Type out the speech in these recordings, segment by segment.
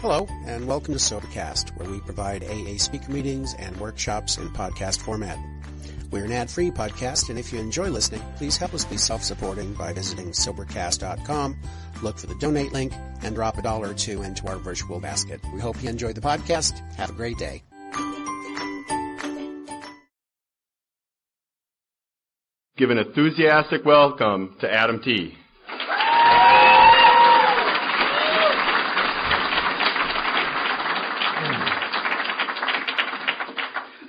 Hello, and welcome to Sobercast, where we provide AA speaker meetings and workshops in podcast format. We're an ad-free podcast, and if you enjoy listening, please help us be self-supporting by visiting Sobercast.com, look for the donate link, and drop $1 or $2 into our virtual basket. We hope you enjoy the podcast. Have a great day. Give an enthusiastic welcome to Adam T.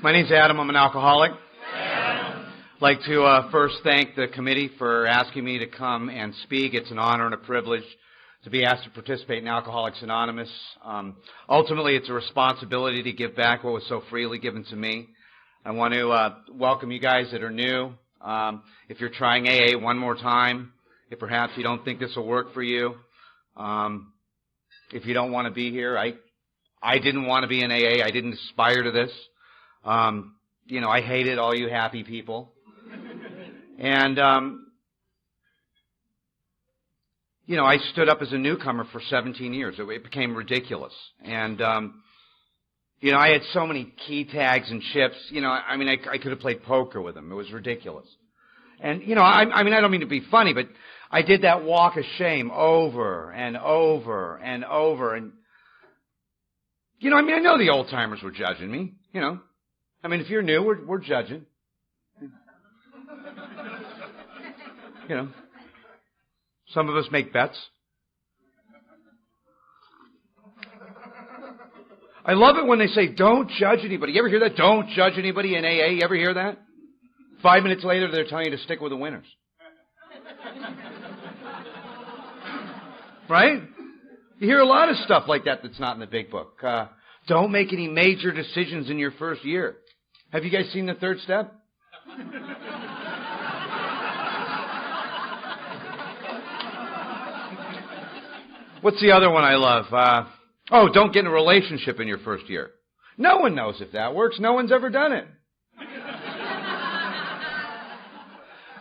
My name's Adam. I'm an alcoholic. I'd like to first thank the committee for asking me to come and speak. It's an honor and a privilege to be asked to participate in Alcoholics Anonymous. Ultimately, it's a responsibility to give back what was so freely given to me. I want to welcome you guys that are new. If you're trying AA one more time, if perhaps you don't think this will work for you, if you don't want to be here, I didn't want to be in AA. I didn't aspire to this. I hated all you happy people. And, I stood up as a newcomer for 17 years. It became ridiculous. And, I had so many key tags and chips. I could have played poker with them. It was ridiculous. And, I don't mean to be funny, but I did that walk of shame over and over and over. And, I know the old timers were judging me, if you're new, we're judging. Some of us make bets. I love it when they say, don't judge anybody. You ever hear that? Don't judge anybody in AA. You ever hear that? 5 minutes later, they're telling you to stick with the winners. Right? You hear a lot of stuff like that that's not in the big book. Don't make any major decisions in your first year. Have you guys seen the third step? What's the other one I love? Don't get in a relationship in your first year. No one knows if that works. No one's ever done it.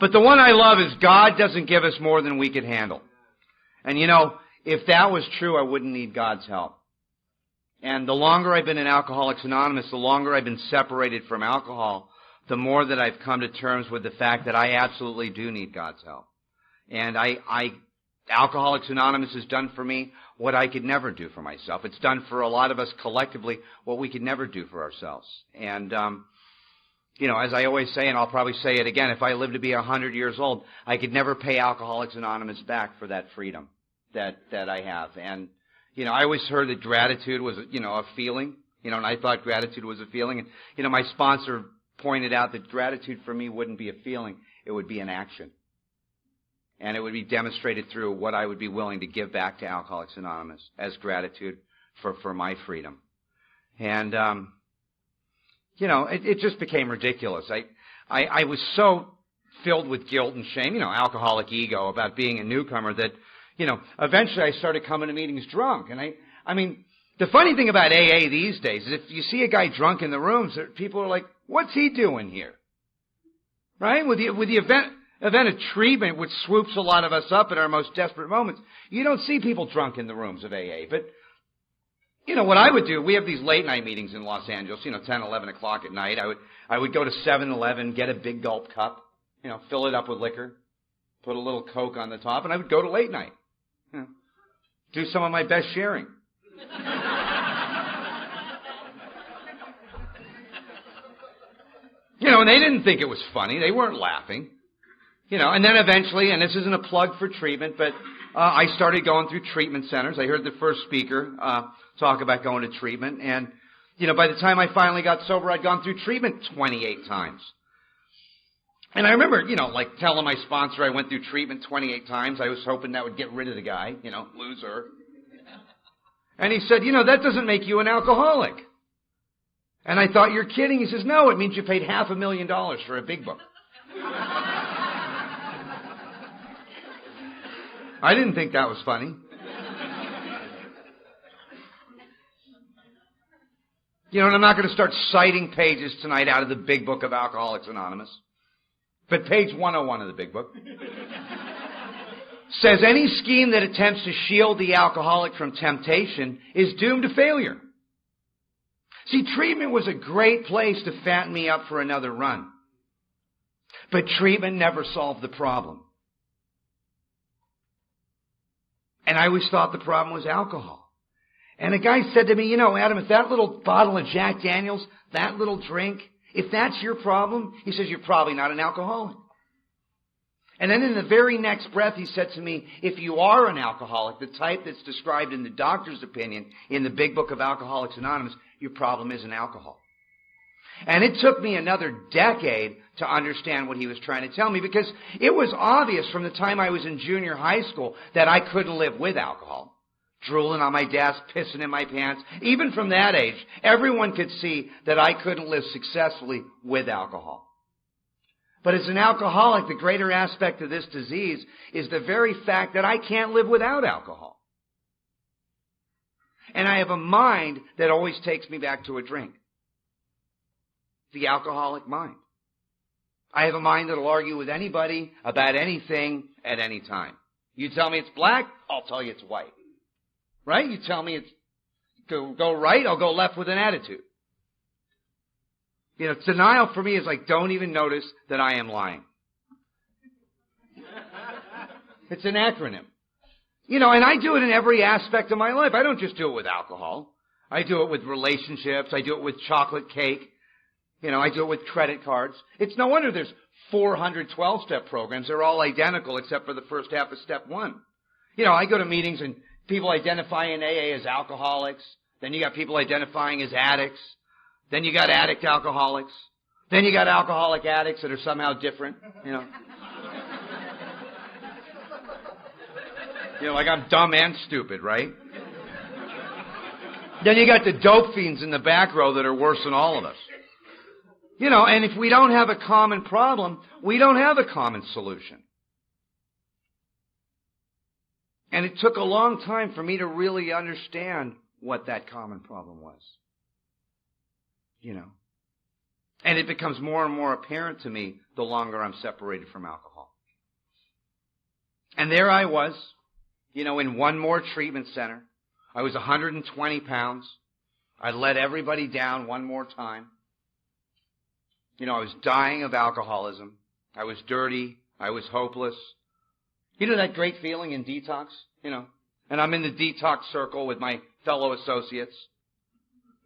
But the one I love is God doesn't give us more than we can handle. And if that was true, I wouldn't need God's help. And the longer I've been in Alcoholics Anonymous, the longer I've been separated from alcohol, the more that I've come to terms with the fact that I absolutely do need God's help. And Alcoholics Anonymous has done for me what I could never do for myself. It's done for a lot of us collectively what we could never do for ourselves. And, as I always say, and I'll probably say it again, if I live to be 100 years old, I could never pay Alcoholics Anonymous back for that freedom that I have. And, I always heard that gratitude was, a feeling, and I thought gratitude was a feeling. And, my sponsor pointed out that gratitude for me wouldn't be a feeling, it would be an action. And it would be demonstrated through what I would be willing to give back to Alcoholics Anonymous as gratitude for my freedom. And, it just became ridiculous. I was so filled with guilt and shame, alcoholic ego about being a newcomer that, eventually I started coming to meetings drunk. And the funny thing about AA these days is if you see a guy drunk in the rooms, people are like, what's he doing here? Right? With the event of treatment, which swoops a lot of us up at our most desperate moments, you don't see people drunk in the rooms of AA. But, what I would do, we have these late night meetings in Los Angeles, 10, 11 o'clock at night. I would go to 7-Eleven, get a big gulp cup, fill it up with liquor, put a little Coke on the top, and I would go to late night. Do some of my best sharing. And they didn't think it was funny. They weren't laughing. And then eventually, and this isn't a plug for treatment, but I started going through treatment centers. I heard the first speaker talk about going to treatment. And, by the time I finally got sober, I'd gone through treatment 28 times. And I remember, telling my sponsor I went through treatment 28 times. I was hoping that would get rid of the guy, loser. And he said, that doesn't make you an alcoholic. And I thought, you're kidding. He says, no, it means you paid $500,000 for a big book. I didn't think that was funny. And I'm not going to start citing pages tonight out of the big book of Alcoholics Anonymous. But page 101 of the big book says any scheme that attempts to shield the alcoholic from temptation is doomed to failure. See, treatment was a great place to fatten me up for another run. But treatment never solved the problem. And I always thought the problem was alcohol. And a guy said to me, you know, Adam, if that little bottle of Jack Daniels, that little drink, if that's your problem, he says, you're probably not an alcoholic. And then in the very next breath, he said to me, if you are an alcoholic, the type that's described in the doctor's opinion in the big book of Alcoholics Anonymous, your problem isn't alcohol. And it took me another decade to understand what he was trying to tell me, because it was obvious from the time I was in junior high school that I couldn't live with alcohol. Drooling on my desk, pissing in my pants. Even from that age, everyone could see that I couldn't live successfully with alcohol. But as an alcoholic, the greater aspect of this disease is the very fact that I can't live without alcohol. And I have a mind that always takes me back to a drink. The alcoholic mind. I have a mind that will argue with anybody about anything at any time. You tell me it's black, I'll tell you it's white. Right? You tell me it's go right, I'll go left with an attitude. You know, denial for me is like, don't even notice that I am lying. It's an acronym. You know, and I do it in every aspect of my life. I don't just do it with alcohol. I do it with relationships. I do it with chocolate cake. You know, I do it with credit cards. It's no wonder there's 400 12-step programs. They're all identical except for the first half of step 1. You know, I go to meetings and people identify in AA as alcoholics. Then you got people identifying as addicts. Then you got addict alcoholics. Then you got alcoholic addicts that are somehow different, you know. You know, like I'm dumb and stupid, right? Then you got the dope fiends in the back row that are worse than all of us. You know, and if we don't have a common problem, we don't have a common solution. And it took a long time for me to really understand what that common problem was. You know. And it becomes more and more apparent to me the longer I'm separated from alcohol. And there I was, you know, in one more treatment center. I was 120 pounds. I let everybody down one more time. You know, I was dying of alcoholism. I was dirty. I was hopeless. You know that great feeling in detox? You know, and I'm in the detox circle with my fellow associates.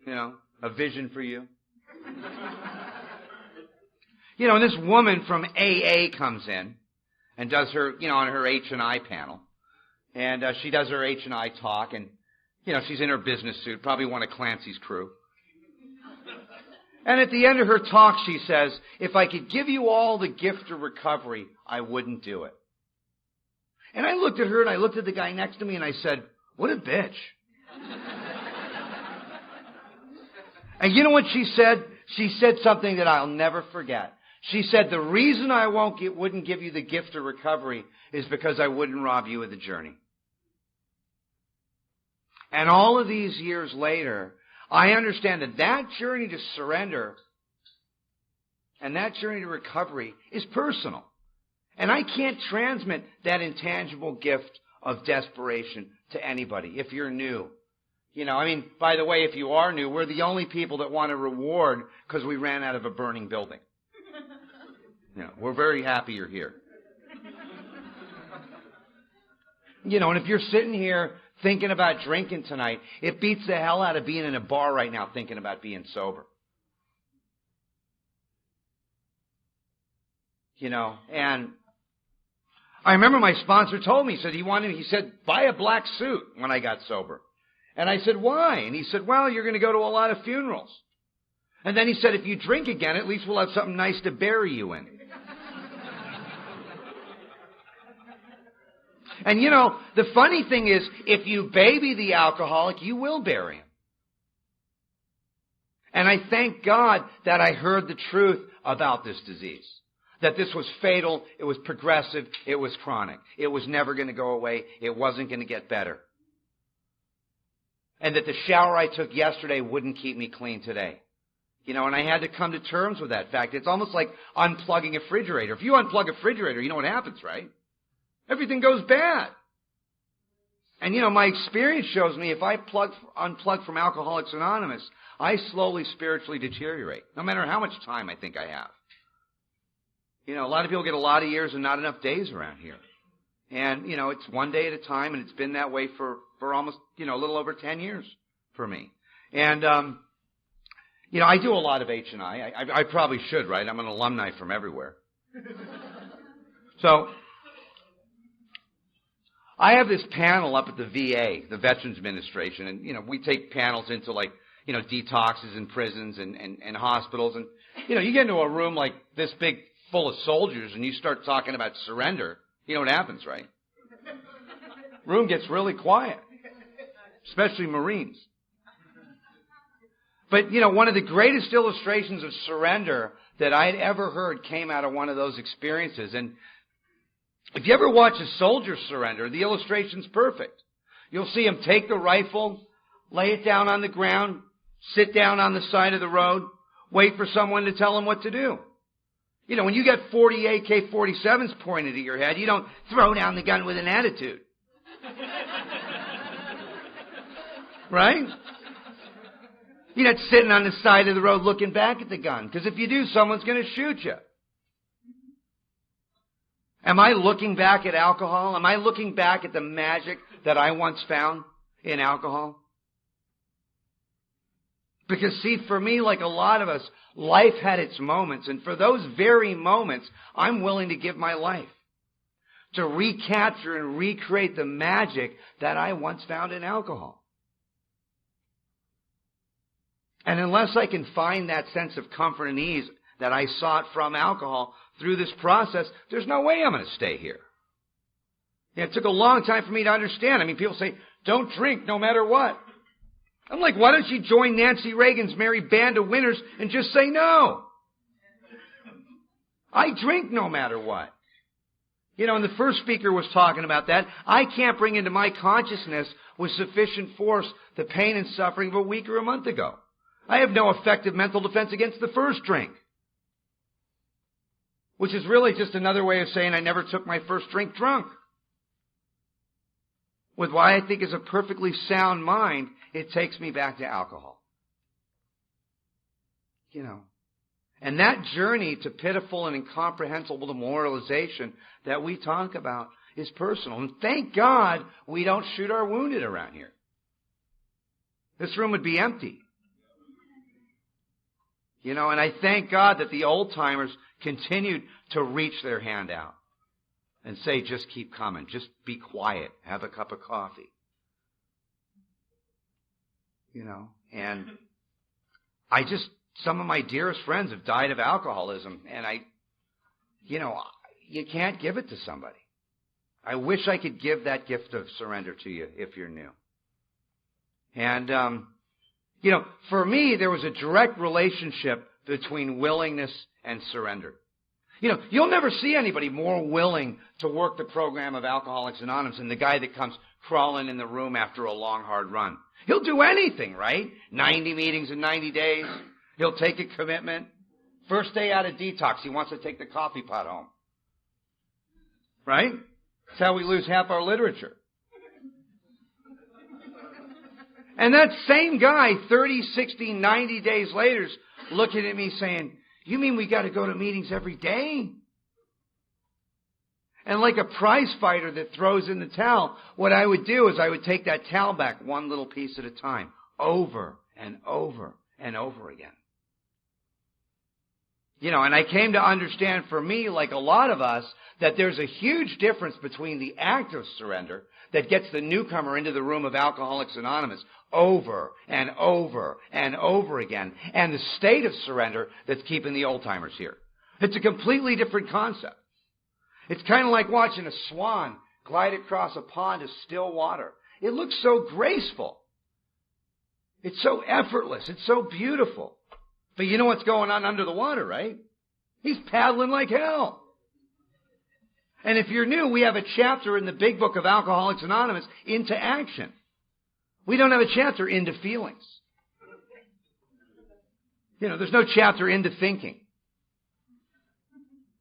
You know, a vision for you. You know, and this woman from AA comes in and does her, you know, on her H&I panel. And she does her H&I talk, and, you know, she's in her business suit, probably one of Clancy's crew. And at the end of her talk, she says, if I could give you all the gift of recovery, I wouldn't do it. And I looked at her and I looked at the guy next to me and I said, what a bitch. And you know what she said? She said something that I'll never forget. She said, the reason I wouldn't give you the gift of recovery is because I wouldn't rob you of the journey. And all of these years later, I understand that that journey to surrender and that journey to recovery is personal. And I can't transmit that intangible gift of desperation to anybody if you're new. You know, I mean, by the way, if you are new, we're the only people that want a reward because we ran out of a burning building. You know, we're very happy you're here. You know, and if you're sitting here thinking about drinking tonight, it beats the hell out of being in a bar right now thinking about being sober. You know, and I remember my sponsor told me, he said, buy a black suit when I got sober. And I said, why? And he said, well, you're going to go to a lot of funerals. And then he said, if you drink again, at least we'll have something nice to bury you in. And you know, the funny thing is, if you baby the alcoholic, you will bury him. And I thank God that I heard the truth about this disease. That this was fatal, it was progressive, it was chronic. It was never going to go away, it wasn't going to get better. And that the shower I took yesterday wouldn't keep me clean today. You know, and I had to come to terms with that fact. It's almost like unplugging a refrigerator. If you unplug a refrigerator, you know what happens, right? Everything goes bad. And my experience shows me if I unplug from Alcoholics Anonymous, I slowly spiritually deteriorate, no matter how much time I think I have. A lot of people get a lot of years and not enough days around here. And, it's one day at a time, and it's been that way for almost, a little over 10 years for me. And, I do a lot of H&I. I probably should, right? I'm an alumni from everywhere. So, I have this panel up at the VA, the Veterans Administration, and, we take panels into detoxes in prisons and hospitals. And, you get into a room like this big full of soldiers and you start talking about surrender, you know what happens, right? Room gets really quiet, especially Marines. But, one of the greatest illustrations of surrender that I'd ever heard came out of one of those experiences. And if you ever watch a soldier surrender, the illustration's perfect. You'll see him take the rifle, lay it down on the ground, sit down on the side of the road, wait for someone to tell him what to do. When you get 40 AK-47s pointed at your head, you don't throw down the gun with an attitude. Right? You're not sitting on the side of the road looking back at the gun, because if you do, someone's going to shoot you. Am I looking back at alcohol? Am I looking back at the magic that I once found in alcohol? Because, see, for me, like a lot of us, life had its moments. And for those very moments, I'm willing to give my life to recapture and recreate the magic that I once found in alcohol. And unless I can find that sense of comfort and ease that I sought from alcohol through this process, there's no way I'm going to stay here. It took a long time for me to understand. People say, don't drink no matter what. I'm like, why don't you join Nancy Reagan's merry band of winners and just say no? I drink no matter what. And the first speaker was talking about that. I can't bring into my consciousness with sufficient force the pain and suffering of a week or a month ago. I have no effective mental defense against the first drink. Which is really just another way of saying I never took my first drink drunk. With what I think is a perfectly sound mind, it takes me back to alcohol. And that journey to pitiful and incomprehensible demoralization that we talk about is personal. And thank God we don't shoot our wounded around here. This room would be empty. And I thank God that the old timers continued to reach their hand out and say, just keep coming. Just be quiet. Have a cup of coffee. And some of my dearest friends have died of alcoholism, and you can't give it to somebody. I wish I could give that gift of surrender to you if you're new. And, for me, there was a direct relationship between willingness and surrender. You'll never see anybody more willing to work the program of Alcoholics Anonymous than the guy that comes crawling in the room after a long, hard run. He'll do anything, right? 90 meetings in 90 days. He'll take a commitment. First day out of detox, he wants to take the coffee pot home. Right? That's how we lose half our literature. And that same guy, 30, 60, 90 days later, is looking at me saying, you mean we got to go to meetings every day? And like a prize fighter that throws in the towel, what I would do is I would take that towel back one little piece at a time, over and over and over again. And I came to understand for me, like a lot of us, that there's a huge difference between the act of surrender that gets the newcomer into the room of Alcoholics Anonymous over and over and over again, and the state of surrender that's keeping the old-timers here. It's a completely different concept. It's kind of like watching a swan glide across a pond of still water. It looks so graceful. It's so effortless. It's so beautiful. But you know what's going on under the water, right? He's paddling like hell. And if you're new, we have a chapter in the big book of Alcoholics Anonymous, Into Action. We don't have a chapter into feelings. There's no chapter into thinking.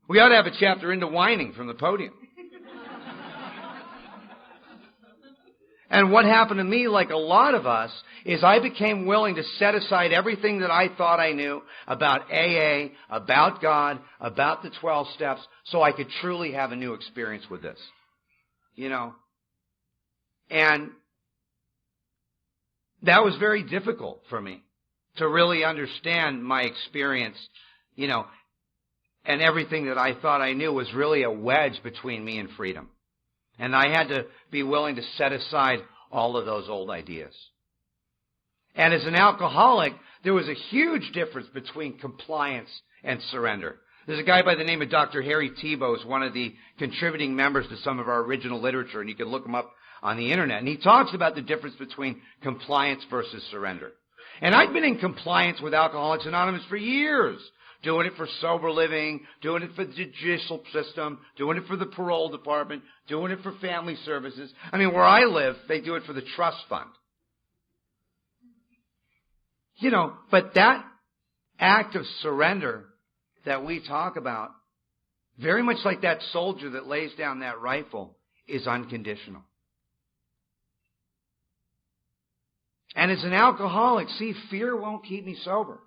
We ought to have a chapter into whining from the podium. And what happened to me, like a lot of us, is I became willing to set aside everything that I thought I knew about AA, about God, about the 12 steps, so I could truly have a new experience with this. You know? And that was very difficult for me to really understand my experience, you know, and everything that I thought I knew was really a wedge between me and freedom. And I had to be willing to set aside all of those old ideas. And as an alcoholic, there was a huge difference between compliance and surrender. There's a guy by the name of Dr. Harry Tiebout, who's one of the contributing members to some of our original literature, and you can look him up on the internet. And he talks about the difference between compliance versus surrender. And I've been in compliance with Alcoholics Anonymous for years. Doing it for sober living, doing it for the judicial system, doing it for the parole department, doing it for family services. I mean, where I live, they do it for the trust fund. You know, but that act of surrender that we talk about, very much like that soldier that lays down that rifle, is unconditional. And as an alcoholic, see, fear won't keep me sober.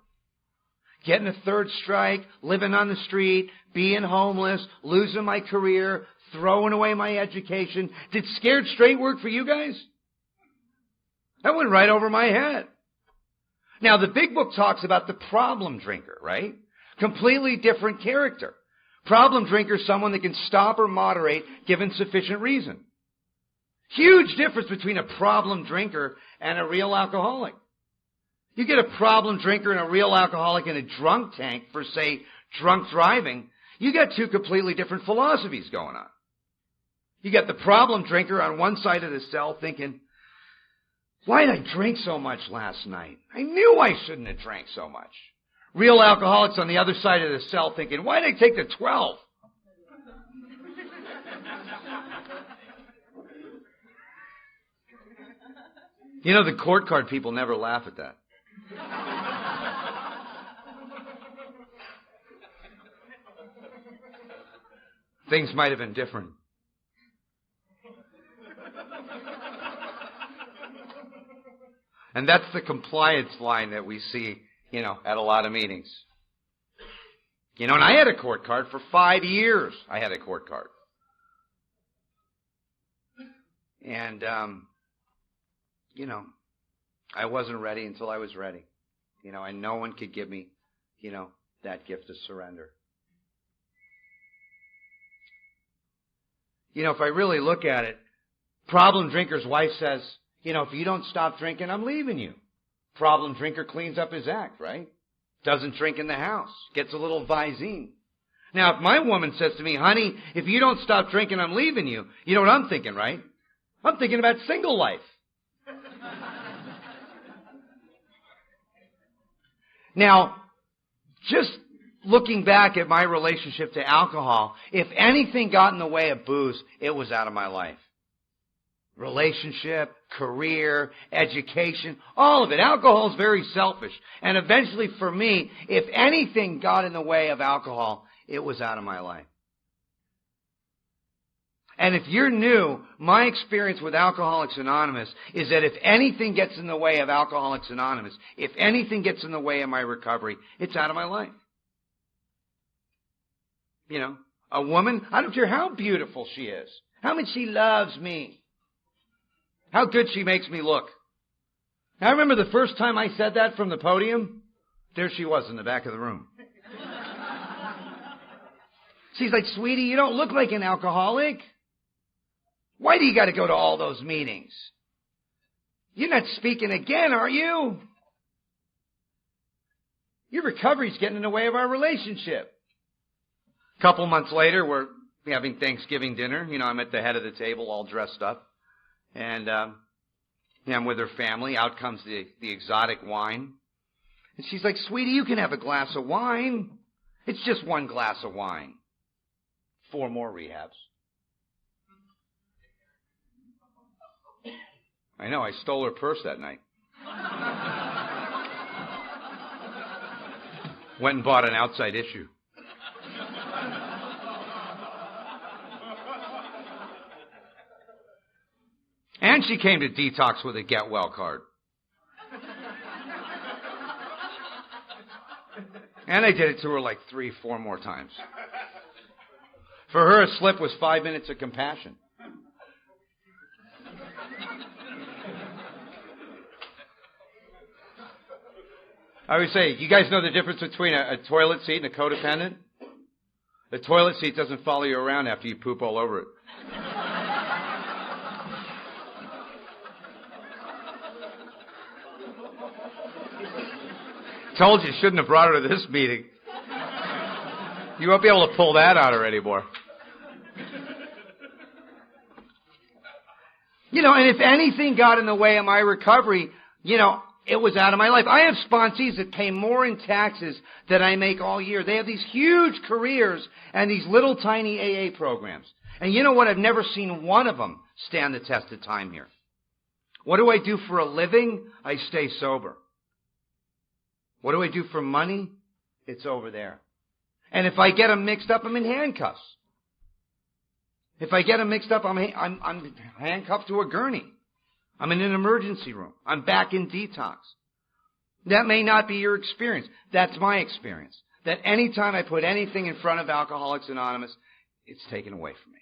Getting a third strike, living on the street, being homeless, losing my career, throwing away my education. Did scared straight work for you guys? That went right over my head. Now, the big book talks about the problem drinker, right? Completely different character. Problem drinker is someone that can stop or moderate given sufficient reason. Huge difference between a problem drinker and a real alcoholic. You get a problem drinker and a real alcoholic in a drunk tank for, say, drunk driving, you got two completely different philosophies going on. You got the problem drinker on one side of the cell thinking, why did I drink so much last night? I knew I shouldn't have drank so much. Real alcoholics on the other side of the cell thinking, why did I take the 12? You know, the court card people never laugh at that. Things might have been different. And that's the compliance line that we see, you know, at a lot of meetings. You know, and I had a court card for 5 years. I had a court card. And, you know, I wasn't ready until I was ready. You know, and no one could give me, you know, that gift of surrender. You know, if I really look at it, problem drinker's wife says, you know, if you don't stop drinking, I'm leaving you. Problem drinker cleans up his act, right? Doesn't drink in the house. Gets a little Visine. Now, if my woman says to me, honey, if you don't stop drinking, I'm leaving you. You know what I'm thinking, right? I'm thinking about single life. Now, just looking back at my relationship to alcohol, if anything got in the way of booze, it was out of my life. Relationship, career, education, all of it. Alcohol is very selfish. And eventually for me, if anything got in the way of alcohol, it was out of my life. And if you're new, my experience with Alcoholics Anonymous is that if anything gets in the way of Alcoholics Anonymous, if anything gets in the way of my recovery, it's out of my life. You know, a woman, I don't care how beautiful she is, how much she loves me, how good she makes me look. I remember the first time I said that from the podium, there she was in the back of the room. She's like, sweetie, you don't look like an alcoholic. Why do you got to go to all those meetings? You're not speaking again, are you? Your recovery's getting in the way of our relationship. A couple months later, we're having Thanksgiving dinner. You know, I'm at the head of the table all dressed up. And I'm with her family. Out comes the exotic wine. And she's like, sweetie, you can have a glass of wine. It's just one glass of wine. 4 more rehabs. I know, I stole her purse that night. Went and bought an outside issue. And she came to detox with a get well card. And I did it to her like 3-4 more times. For her, a slip was 5 minutes of compassion. I always say, you guys know the difference between a toilet seat and a codependent? The toilet seat doesn't follow you around after you poop all over it. Told you, shouldn't have brought her to this meeting. You won't be able to pull that out of her anymore. And if anything got in the way of my recovery, it was out of my life. I have sponsees that pay more in taxes than I make all year. They have these huge careers and these little tiny AA programs. And you know what? I've never seen one of them stand the test of time here. What do I do for a living? I stay sober. What do I do for money? It's over there. And if I get them mixed up, I'm in handcuffs. If I get them mixed up, I'm handcuffed to a gurney. I'm in an emergency room. I'm back in detox. That may not be your experience. That's my experience. That anytime I put anything in front of Alcoholics Anonymous, it's taken away from me.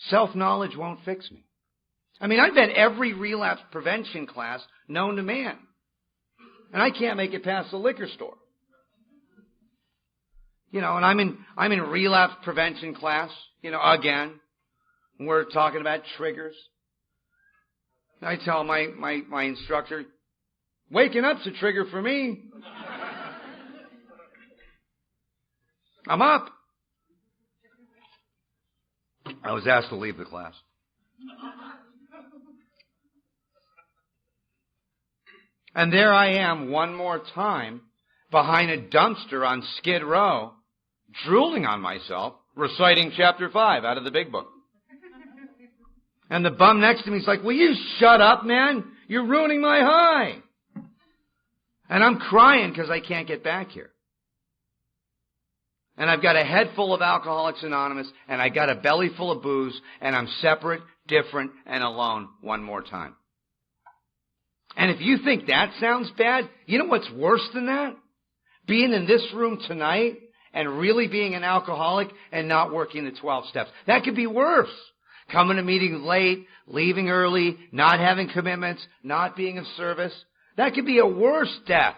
Self-knowledge won't fix me. I've been every relapse prevention class known to man. And I can't make it past the liquor store. And I'm in relapse prevention class, again. We're talking about triggers. I tell my instructor, waking up's a trigger for me. I'm up. I was asked to leave the class. And there I am one more time behind a dumpster on Skid Row, drooling on myself, reciting chapter 5 out of the big book. And the bum next to me is like, will you shut up, man? You're ruining my high. And I'm crying because I can't get back here. And I've got a head full of Alcoholics Anonymous, and I got a belly full of booze, and I'm separate, different, and alone one more time. And if you think that sounds bad, you know what's worse than that? Being in this room tonight and really being an alcoholic and not working the 12 steps. That could be worse. Coming to meetings late, leaving early, not having commitments, not being of service. That could be a worse death.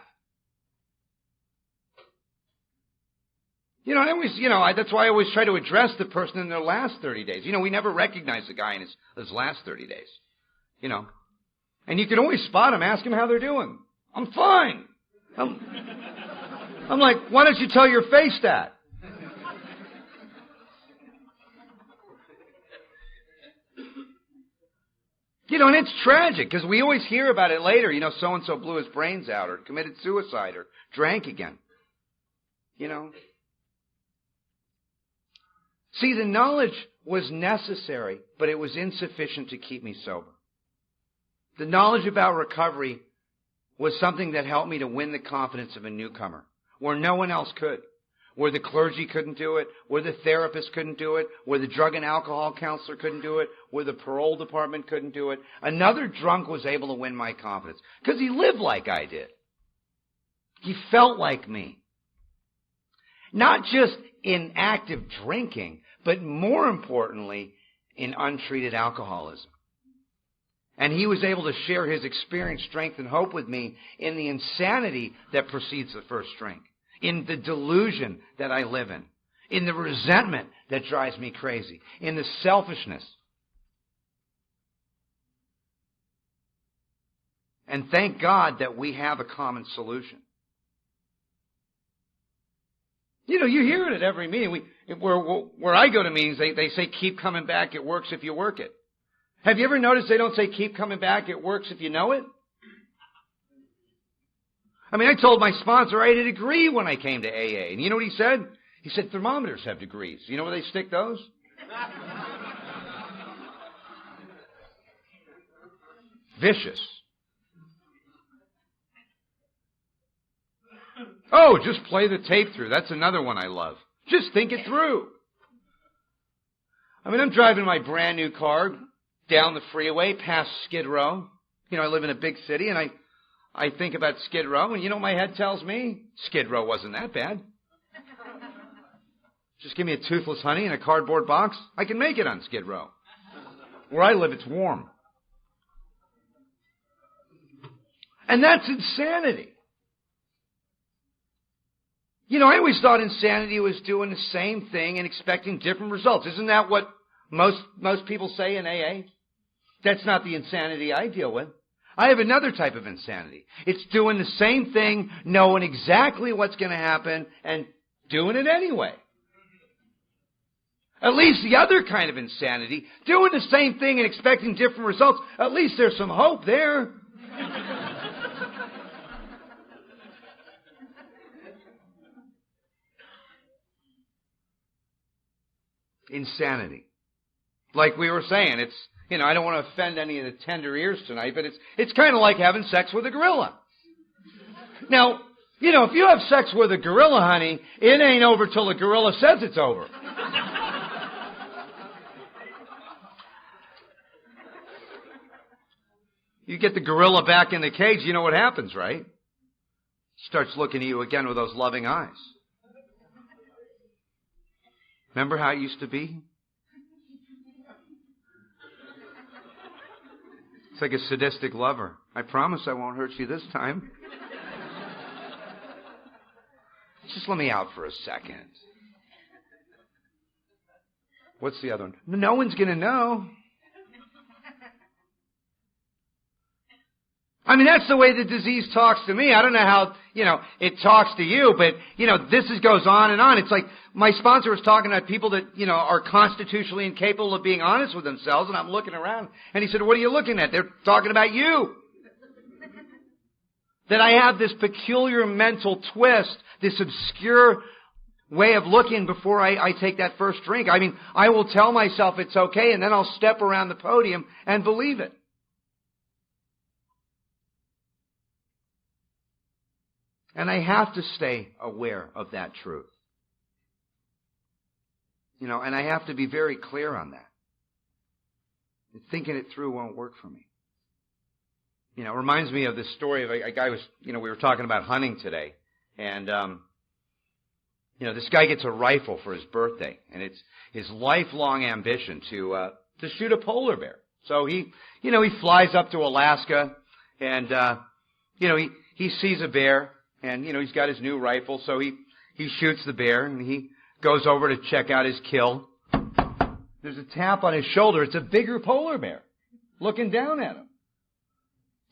That's why I always try to address the person in their last 30 days. We never recognize the guy in his last 30 days. And you can always spot them, ask them how they're doing. I'm fine. I'm like, why don't you tell your face that? And it's tragic because we always hear about it later. So-and-so blew his brains out or committed suicide or drank again. See, the knowledge was necessary, but it was insufficient to keep me sober. The knowledge about recovery was something that helped me to win the confidence of a newcomer, where no one else could, where the clergy couldn't do it, where the therapist couldn't do it, where the drug and alcohol counselor couldn't do it, where the parole department couldn't do it. Another drunk was able to win my confidence because he lived like I did. He felt like me. Not just in active drinking, but more importantly, in untreated alcoholism. And he was able to share his experience, strength, and hope with me in the insanity that precedes the first drink, in the delusion that I live in the resentment that drives me crazy, in the selfishness. And thank God that we have a common solution. You hear it at every meeting. Where I go to meetings, they say, keep coming back, it works if you work it. Have you ever noticed they don't say, keep coming back, it works if you know it? I told my sponsor I had a degree when I came to AA. And you know what he said? He said, thermometers have degrees. You know where they stick those? Vicious. Oh, just play the tape through. That's another one I love. Just think it through. I mean, I'm driving my brand new car down the freeway past Skid Row. You know, I live in a big city, and I think about Skid Row, and you know what my head tells me? Skid Row wasn't that bad. Just give me a toothless honey in a cardboard box. I can make it on Skid Row. Where I live, it's warm. And that's insanity. You know, I always thought insanity was doing the same thing and expecting different results. Isn't that what most people say in AA? That's not the insanity I deal with. I have another type of insanity. It's doing the same thing, knowing exactly what's going to happen, and doing it anyway. At least the other kind of insanity, doing the same thing and expecting different results, at least there's some hope there. Insanity. Like we were saying, it's, you know, I don't want to offend any of the tender ears tonight, but it's kind of like having sex with a gorilla. Now, you know, if you have sex with a gorilla, honey, it ain't over till the gorilla says it's over. You get the gorilla back in the cage, you know what happens, right? Starts looking at you again with those loving eyes. Remember how it used to be? It's like a sadistic lover. I promise I won't hurt you this time. Just let me out for a second. What's the other one? No one's going to know. I mean, that's the way the disease talks to me. I don't know how, you know, it talks to you, but, you know, goes on and on. It's like my sponsor was talking about people that, you know, are constitutionally incapable of being honest with themselves, and I'm looking around, and he said, what are you looking at? They're talking about you. That I have this peculiar mental twist, this obscure way of looking before I take that first drink. I mean, I will tell myself it's okay, and then I'll step around the podium and believe it. And I have to stay aware of that truth. You know, and I have to be very clear on that. Thinking it through won't work for me. You know, it reminds me of this story of a guy we were talking about hunting today. And, you know, this guy gets a rifle for his birthday. And it's his lifelong ambition to shoot a polar bear. So he flies up to Alaska and, he sees a bear. And, you know, he's got his new rifle, so he shoots the bear, and he goes over to check out his kill. There's a tap on his shoulder. It's a bigger polar bear looking down at him.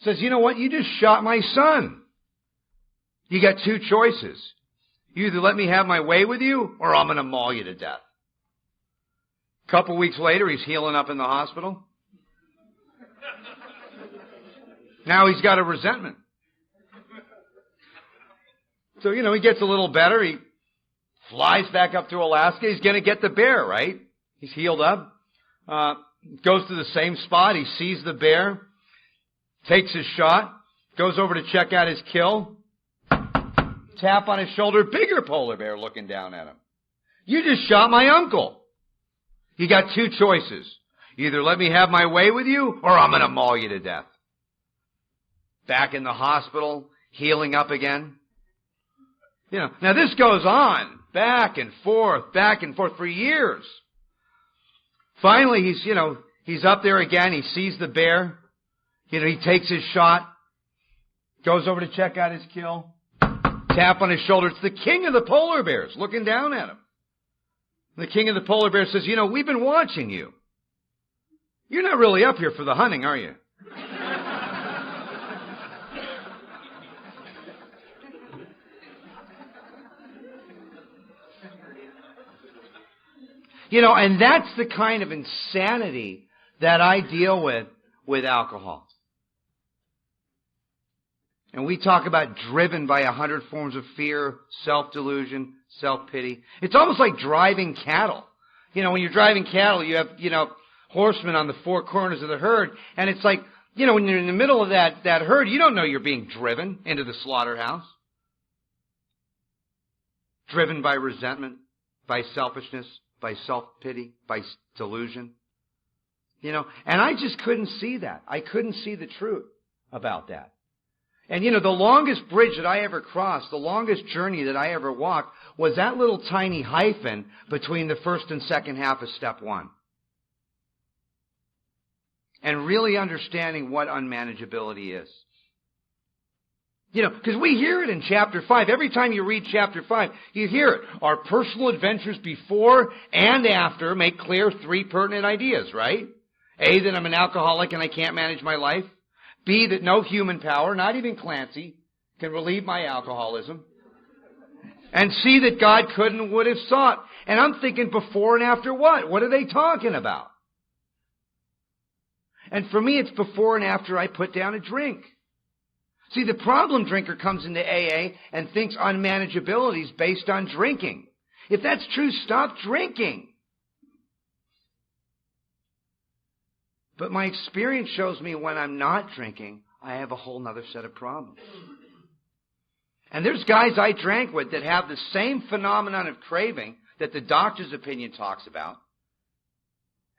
Says, you know what? You just shot my son. You got two choices. You either let me have my way with you, or I'm going to maul you to death. A couple weeks later, he's healing up in the hospital. Now he's got a resentment. So, you know, he gets a little better. He flies back up to Alaska. He's going to get the bear, right? He's healed up. Goes to the same spot. He sees the bear. Takes his shot. Goes over to check out his kill. Tap on his shoulder. Bigger polar bear looking down at him. You just shot my uncle. You got two choices. Either let me have my way with you, or I'm going to maul you to death. Back in the hospital, healing up again. You know, now this goes on back and forth for years. Finally, he's up there again. He sees the bear. You know, he takes his shot, goes over to check out his kill, tap on his shoulder. It's the king of the polar bears looking down at him. The king of the polar bears says, you know, we've been watching you. You're not really up here for the hunting, are you? You know, and that's the kind of insanity that I deal with alcohol. And we talk about driven by 100 forms of fear, self-delusion, self-pity. It's almost like driving cattle. You know, when you're driving cattle, you have, you know, horsemen on the four corners of the herd. And it's like, you know, when you're in the middle of that herd, you don't know you're being driven into the slaughterhouse. Driven by resentment, by selfishness, by self-pity, by delusion. And I just couldn't see that. I couldn't see the truth about that. And the longest bridge that I ever crossed, the longest journey that I ever walked, was that little tiny hyphen between the first and second half of step 1. And really understanding what unmanageability is. Because we hear it in chapter 5. Every time you read chapter 5, you hear it. Our personal adventures before and after make clear 3 pertinent ideas, right? A, that I'm an alcoholic and I can't manage my life. B, that no human power, not even Clancy, can relieve my alcoholism. And C, that God couldn't and would have sought. And I'm thinking before and after what? What are they talking about? And for me, it's before and after I put down a drink. See, the problem drinker comes into AA and thinks unmanageability is based on drinking. If that's true, stop drinking. But my experience shows me when I'm not drinking, I have a whole other set of problems. And there's guys I drank with that have the same phenomenon of craving that the doctor's opinion talks about.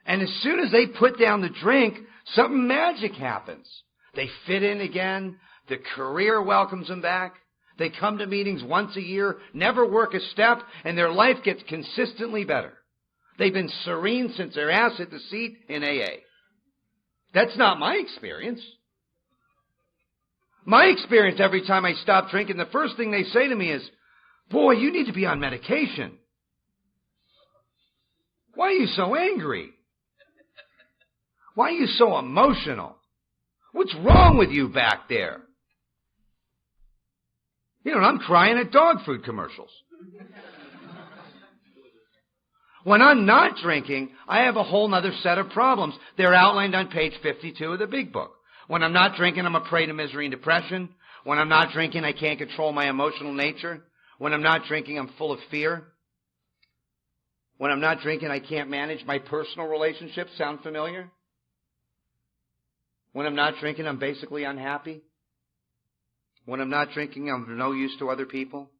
And as soon as they put down the drink, something magic happens. They fit in again. The career welcomes them back. They come to meetings once a year, never work a step, and their life gets consistently better. They've been serene since their ass hit the seat in AA. That's not my experience. My experience every time I stop drinking, the first thing they say to me is, boy, you need to be on medication. Why are you so angry? Why are you so emotional? What's wrong with you back there? I'm crying at dog food commercials. When I'm not drinking, I have a whole other set of problems. They're outlined on page 52 of the big book. When I'm not drinking, I'm a prey to misery and depression. When I'm not drinking, I can't control my emotional nature. When I'm not drinking, I'm full of fear. When I'm not drinking, I can't manage my personal relationships. Sound familiar? When I'm not drinking, I'm basically unhappy. When I'm not drinking, I'm of no use to other people.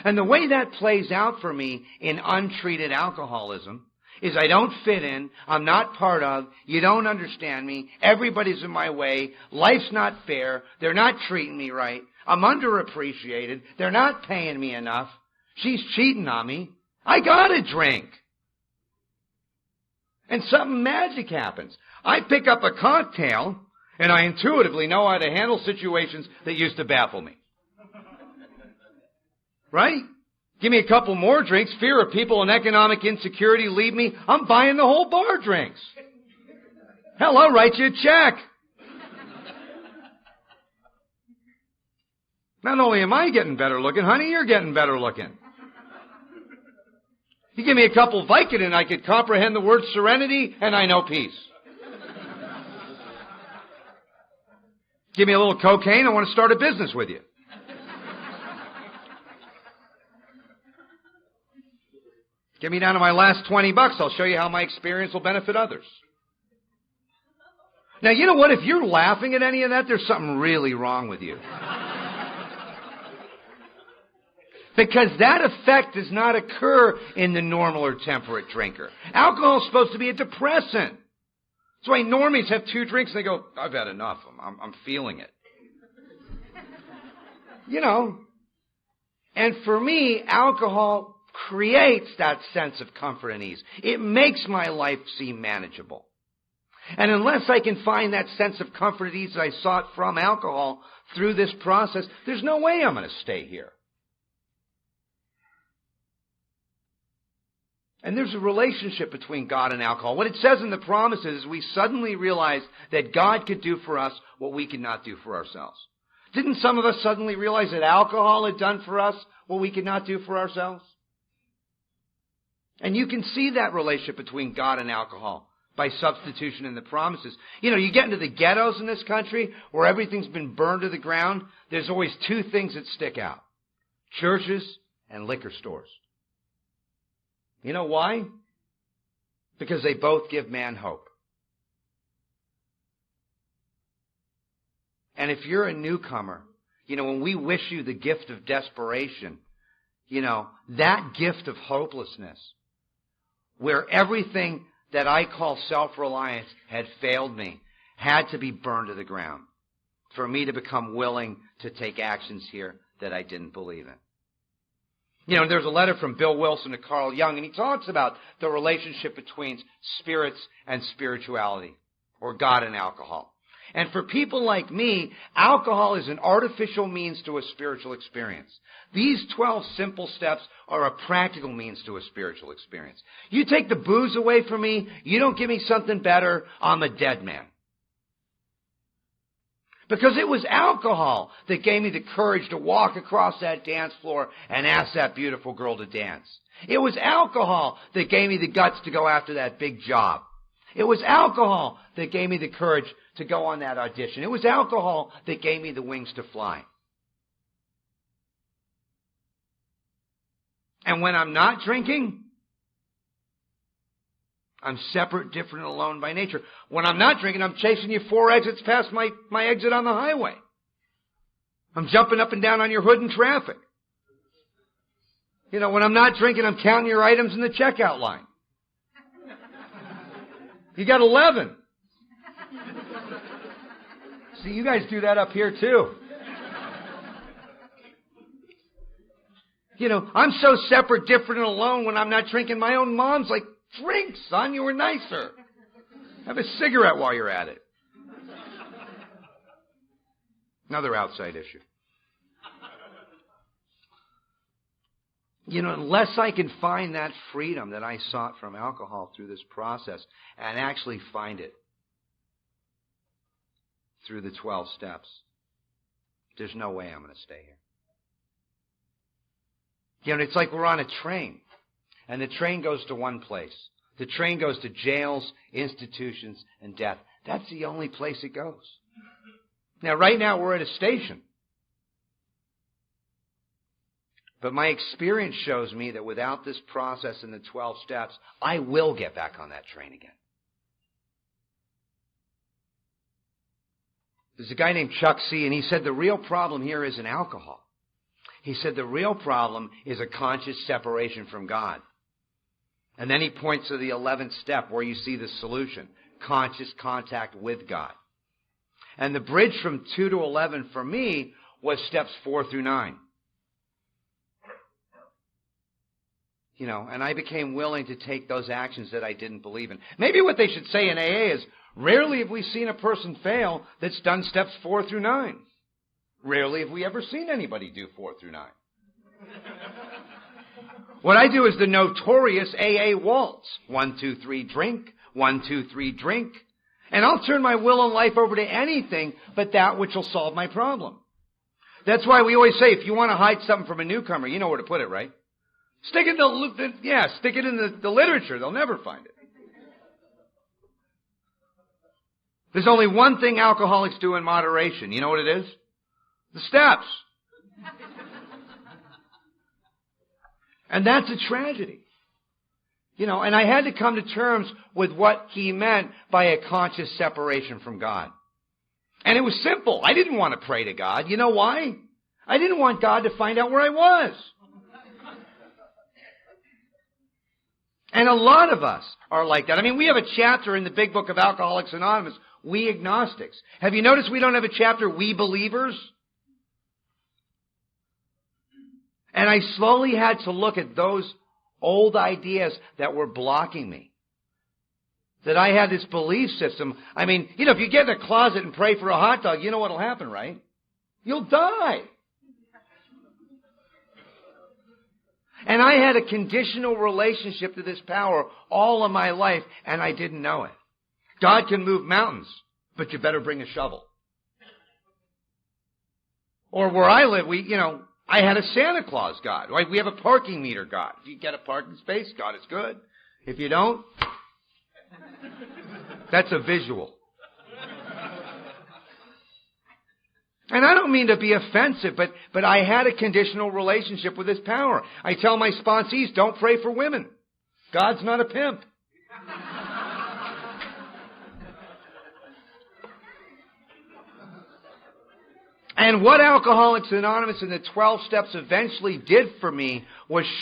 And the way that plays out for me in untreated alcoholism is I don't fit in, I'm not part of, you don't understand me, everybody's in my way, life's not fair, they're not treating me right, I'm underappreciated, they're not paying me enough, she's cheating on me, I gotta drink. And something magic happens. I pick up a cocktail, and I intuitively know how to handle situations that used to baffle me. Right? Give me a couple more drinks, fear of people and economic insecurity leave me, I'm buying the whole bar drinks. Hell, I'll write you a check. Not only am I getting better looking, honey, you're getting better looking. You give me a couple Vicodin, I could comprehend the word serenity, and I know peace. Give me a little cocaine, I want to start a business with you. Get me down to my last $20, I'll show you how my experience will benefit others. Now, you know what? If you're laughing at any of that, there's something really wrong with you. Because that effect does not occur in the normal or temperate drinker. Alcohol is supposed to be a depressant. That's why normies have 2 drinks and they go, I've had enough. I'm feeling it. And for me, alcohol creates that sense of comfort and ease. It makes my life seem manageable. And unless I can find that sense of comfort and ease that I sought from alcohol through this process, there's no way I'm going to stay here. And there's a relationship between God and alcohol. What it says in the promises is we suddenly realize that God could do for us what we could not do for ourselves. Didn't some of us suddenly realize that alcohol had done for us what we could not do for ourselves? And you can see that relationship between God and alcohol by substitution in the promises. You get into the ghettos in this country where everything's been burned to the ground. There's always 2 things that stick out. Churches and liquor stores. You know why? Because they both give man hope. And if you're a newcomer, when we wish you the gift of desperation, that gift of hopelessness where everything that I call self-reliance had failed me, had to be burned to the ground for me to become willing to take actions here that I didn't believe in. You know, there's a letter from Bill Wilson to Carl Jung, and he talks about the relationship between spirits and spirituality, or God and alcohol. And for people like me, alcohol is an artificial means to a spiritual experience. These 12 simple steps are a practical means to a spiritual experience. You take the booze away from me, you don't give me something better, I'm a dead man. Because it was alcohol that gave me the courage to walk across that dance floor and ask that beautiful girl to dance. It was alcohol that gave me the guts to go after that big job. It was alcohol that gave me the courage to go on that audition. It was alcohol that gave me the wings to fly. And when I'm not drinking, I'm separate, different, and alone by nature. When I'm not drinking, I'm chasing you 4 exits past my exit on the highway. I'm jumping up and down on your hood in traffic. You know, when I'm not drinking, I'm counting your items in the checkout line. You got 11. See, you guys do that up here too. You know, I'm so separate, different, and alone when I'm not drinking. My own mom's like, drink, son, you were nicer. Have a cigarette while you're at it. Another outside issue. You know, unless I can find that freedom that I sought from alcohol through this process and actually find it through the 12 steps, there's no way I'm going to stay here. You know, it's like we're on a train, and the train goes to one place. The train goes to jails, institutions, and death. That's the only place it goes. Now, right now, we're at a station. But my experience shows me that without this process and the 12 steps, I will get back on that train again. There's a guy named Chuck C., and he said the real problem here isn't alcohol. He said the real problem is a conscious separation from God. And then he points to the 11th step where you see the solution, conscious contact with God. And the bridge from 2 to 11 for me was steps 4 through 9. You know, and I became willing to take those actions that I didn't believe in. Maybe what they should say in AA is, rarely have we seen a person fail that's done steps 4 through 9. Rarely have we ever seen anybody do 4 through 9. What I do is the notorious AA waltz. 1, 2, 3, drink. 1, 2, 3, drink. And I'll turn my will and life over to anything but that which will solve my problem. That's why we always say, if you want to hide something from a newcomer, you know where to put it, right? Stick it in the literature. They'll never find it. There's only one thing alcoholics do in moderation. You know what it is? The steps. And that's a tragedy. You know, and I had to come to terms with what he meant by a conscious separation from God. And it was simple. I didn't want to pray to God. You know why? I didn't want God to find out where I was. And a lot of us are like that. I mean, we have a chapter in the big book of Alcoholics Anonymous, We Agnostics. Have you noticed we don't have a chapter, We Believers? And I slowly had to look at those old ideas that were blocking me. That I had this belief system. I mean, you know, if you get in a closet and pray for a hot dog, you know what'll happen, right? You'll die. And I had a conditional relationship to this power all of my life, and I didn't know it. God can move mountains, but you better bring a shovel. Or where I live, I had a Santa Claus God. Right? We have a parking meter God. If you get a parking space, God is good. If you don't, that's a visual. And I don't mean to be offensive, but I had a conditional relationship with this power. I tell my sponsees, don't pray for women. God's not a pimp. And what Alcoholics Anonymous and the 12 steps eventually did for me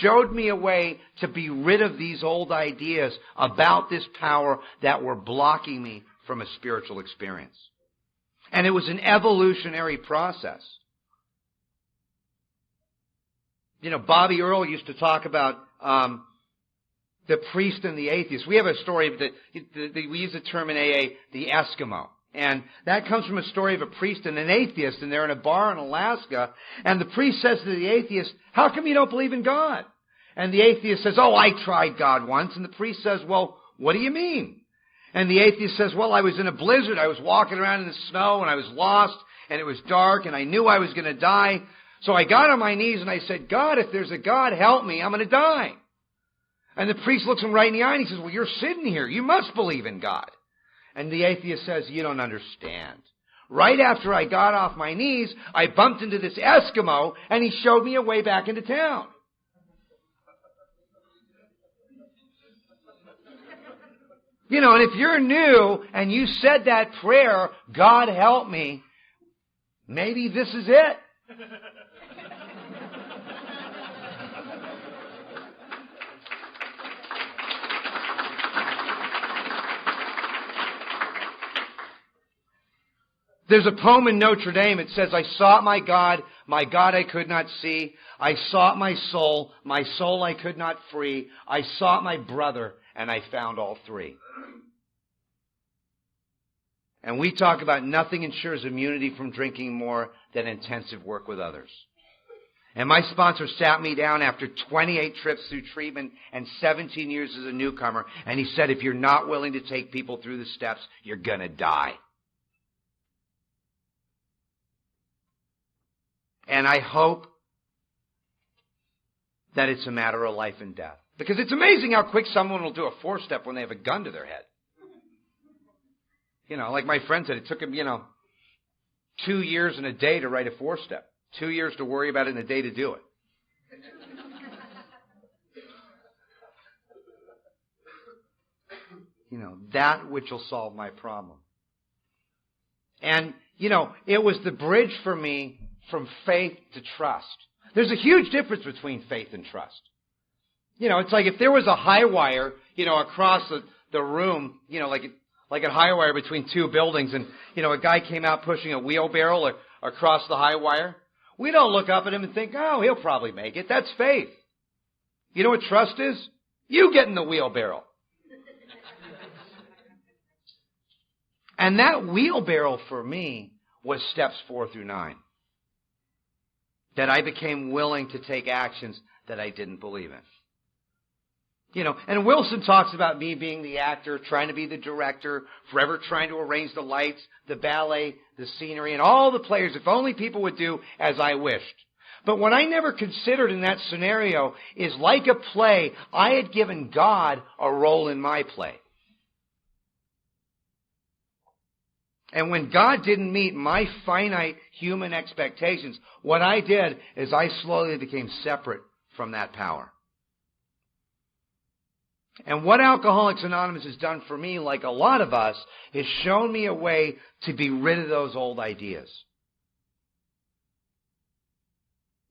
showed me a way to be rid of these old ideas about this power that were blocking me from a spiritual experience. And it was an evolutionary process. You know, Bobby Earl used to talk about the priest and the atheist. We have a story that we use the term in AA, the Eskimo. And that comes from a story of a priest and an atheist, and they're in a bar in Alaska, and the priest says to the atheist, "How come you don't believe in God?" And the atheist says, "Oh, I tried God once." And the priest says, "Well, what do you mean?" And the atheist says, "Well, I was in a blizzard, I was walking around in the snow, and I was lost, and it was dark, and I knew I was going to die. So I got on my knees and I said, 'God, if there's a God, help me, I'm going to die.'" And the priest looks him right in the eye and he says, "Well, you're sitting here, you must believe in God." And the atheist says, "You don't understand. Right after I got off my knees, I bumped into this Eskimo, and he showed me a way back into town." You know, and if you're new and you said that prayer, "God help me," maybe this is it. There's a poem in Notre Dame. It says, "I sought my God I could not see. I sought my soul I could not free. I sought my brother, and I found all three." And we talk about nothing ensures immunity from drinking more than intensive work with others. And my sponsor sat me down after 28 trips through treatment and 17 years as a newcomer, and he said, "If you're not willing to take people through the steps, you're going to die." And I hope that it's a matter of life and death. Because it's amazing how quick someone will do a 4-step when they have a gun to their head. You know, like my friend said, it took him, 2 years and a day to write a 4-step. 2 years to worry about it and a day to do it. That which will solve my problem. And, it was the bridge for me from faith to trust. There's a huge difference between faith and trust. It's like if there was a high wire, across the room, like a high wire between two buildings, and, a guy came out pushing a wheelbarrow across the high wire. We don't look up at him and think, "Oh, he'll probably make it." That's faith. You know what trust is? You get in the wheelbarrow. And that wheelbarrow for me was steps 4 through 9. That I became willing to take actions that I didn't believe in. And Wilson talks about me being the actor, trying to be the director, forever trying to arrange the lights, the ballet, the scenery, and all the players, if only people would do as I wished. But what I never considered in that scenario is, like a play, I had given God a role in my play. And when God didn't meet my finite human expectations, what I did is I slowly became separate from that power. And what Alcoholics Anonymous has done for me, like a lot of us, is shown me a way to be rid of those old ideas.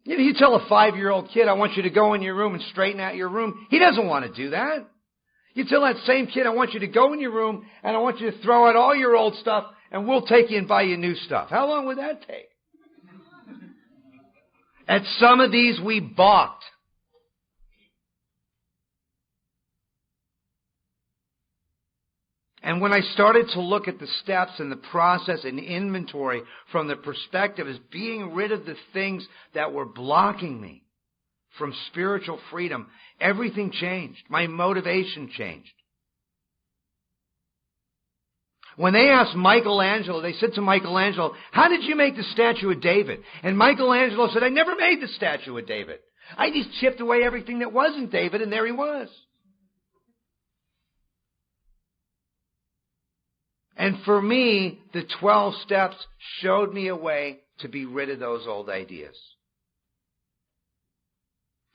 You tell a 5-year-old kid, "I want you to go in your room and straighten out your room." He doesn't want to do that. You tell that same kid, "I want you to go in your room and I want you to throw out all your old stuff and we'll take you and buy you new stuff." How long would that take? At some of these we balked. And when I started to look at the steps and the process and inventory from the perspective as being rid of the things that were blocking me from spiritual freedom, everything changed. My motivation changed. When they asked Michelangelo, they said to Michelangelo, "How did you make the statue of David?" And Michelangelo said, "I never made the statue of David. I just chipped away everything that wasn't David, and there he was." And for me, the 12 steps showed me a way to be rid of those old ideas.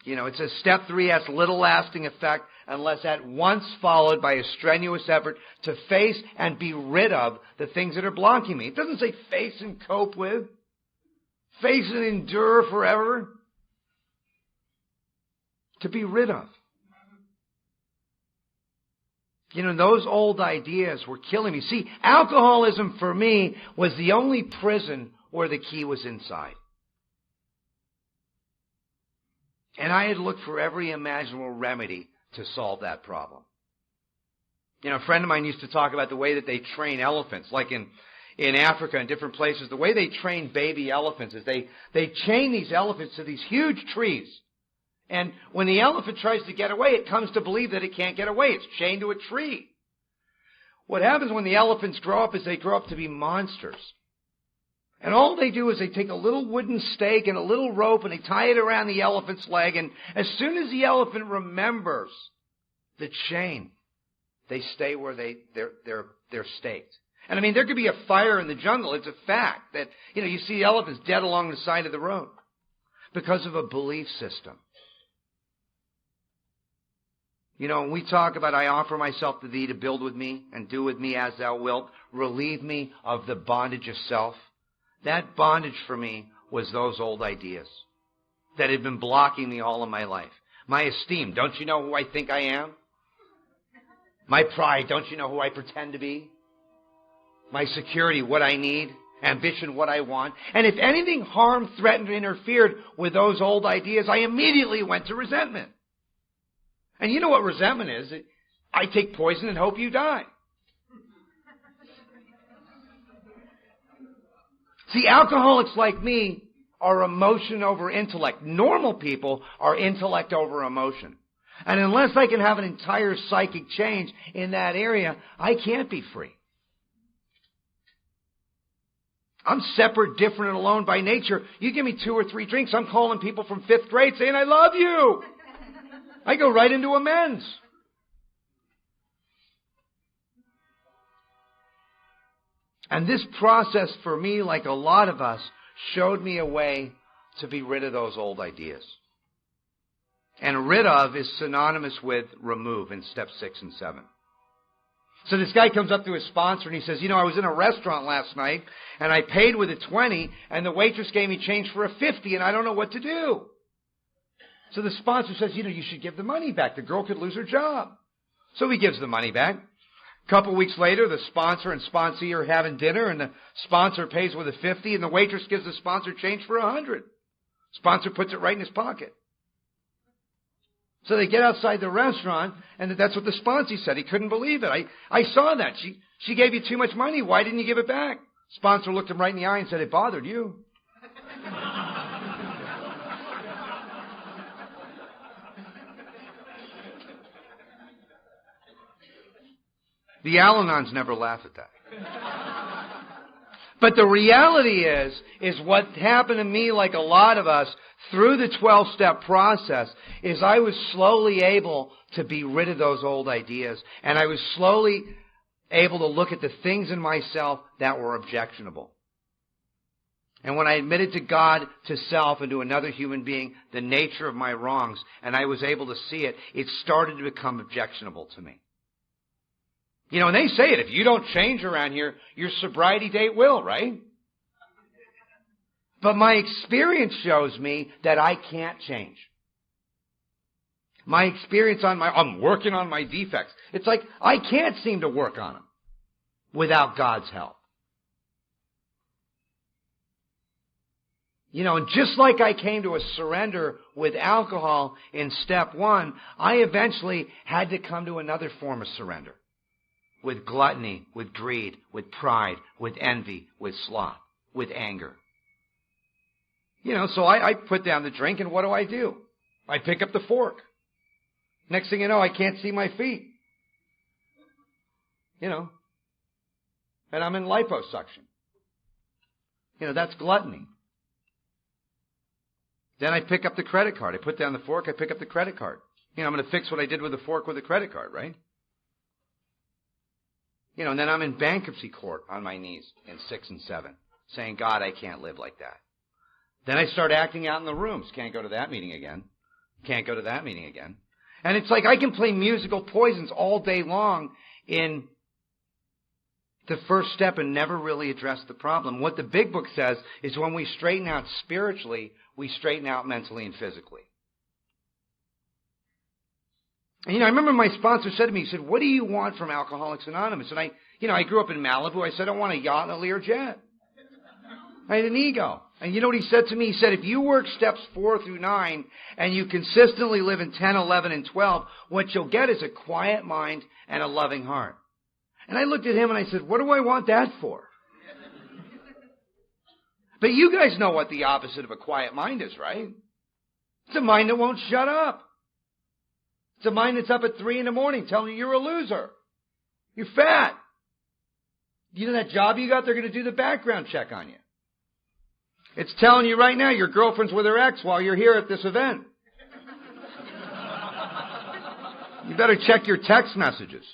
It says step 3 has little lasting effect unless at once followed by a strenuous effort to face and be rid of the things that are blocking me. It doesn't say face and cope with. Face and endure forever. to be rid of. You know, those old ideas were killing me. See, alcoholism for me was the only prison where the key was inside. And I had looked for every imaginable remedy to solve that problem. You know, a friend of mine used to talk about the way that they train elephants, like in Africa and different places. The way they train baby elephants is they chain these elephants to these huge trees. And when the elephant tries to get away, it comes to believe that it can't get away. It's chained to a tree. What happens when the elephants grow up is they grow up to be monsters. And all they do is they take a little wooden stake and a little rope and they tie it around the elephant's leg. And as soon as the elephant remembers the chain, they stay where they're staked. And I mean, there could be a fire in the jungle. It's a fact that, you know, you see elephants dead along the side of the road because of a belief system. You know, when we talk about, I offer myself to thee to build with me and do with me as thou wilt, relieve me of the bondage of self. That bondage for me was those old ideas that had been blocking me all of my life. My esteem, don't you know who I think I am? My pride, don't you know who I pretend to be? My security, what I need. Ambition, what I want. And if anything harmed, threatened, or interfered with those old ideas, I immediately went to resentment. And you know what resentment is? I take poison and hope you die. See, alcoholics like me are emotion over intellect. Normal people are intellect over emotion. And unless I can have an entire psychic change in that area, I can't be free. I'm separate, different, and alone by nature. You give me 2 or 3 drinks, I'm calling people from 5th grade saying, I love you. I go right into amends. And this process for me, like a lot of us, showed me a way to be rid of those old ideas. And rid of is synonymous with remove in step 6 and 7. So this guy comes up to his sponsor and he says, you know, I was in a restaurant last night and I paid with a 20 and the waitress gave me change for a 50 and I don't know what to do. So the sponsor says, you know, you should give the money back. The girl could lose her job. So he gives the money back. A couple weeks later, the sponsor and sponsee are having dinner and the sponsor pays with a 50 and the waitress gives the sponsor change for 100. Sponsor puts it right in his pocket. So they get outside the restaurant, and that's what the sponsee said. He couldn't believe it. I saw that. She gave you too much money. Why didn't you give it back? Sponsor looked him right in the eye and said, it bothered you. The Al-Anons never laugh at that. But the reality is what happened to me, like a lot of us, through the 12-step process, is I was slowly able to be rid of those old ideas. And I was slowly able to look at the things in myself that were objectionable. And when I admitted to God, to self, and to another human being the nature of my wrongs, and I was able to see it, it started to become objectionable to me. You know, and they say it, if you don't change around here, your sobriety date will, right? But my experience shows me that I can't change. My experience I'm working on my defects. It's like I can't seem to work on them without God's help. You know, and just like I came to a surrender with alcohol in step 1, I eventually had to come to another form of surrender. With gluttony, with greed, with pride, with envy, with sloth, with anger. You know, so I put down the drink, and what do? I pick up the fork. Next thing you know, I can't see my feet. You know, and I'm in liposuction. You know, that's gluttony. Then I pick up the credit card. I put down the fork, I pick up the credit card. You know, I'm going to fix what I did with the fork with the credit card, right? You know, and then I'm in bankruptcy court on my knees in 6 and 7, saying, God, I can't live like that. Then I start acting out in the rooms. Can't go to that meeting again. Can't go to that meeting again. And it's like I can play musical poisons all day long in the first step and never really address the problem. What the big book says is when we straighten out spiritually, we straighten out mentally and physically. And, I remember my sponsor said to me, he said, what do you want from Alcoholics Anonymous? And I grew up in Malibu. I said, I want a yacht and a Learjet. I had an ego. And you know what he said to me? He said, if you work steps 4 through 9 and you consistently live in 10, 11, and 12, what you'll get is a quiet mind and a loving heart. And I looked at him and I said, what do I want that for? But you guys know what the opposite of a quiet mind is, right? It's a mind that won't shut up. It's a mind that's up at 3 in the morning telling you you're a loser. You're fat. You know that job you got, they're going to do the background check on you. It's telling you right now your girlfriend's with her ex while you're here at this event. You better check your text messages.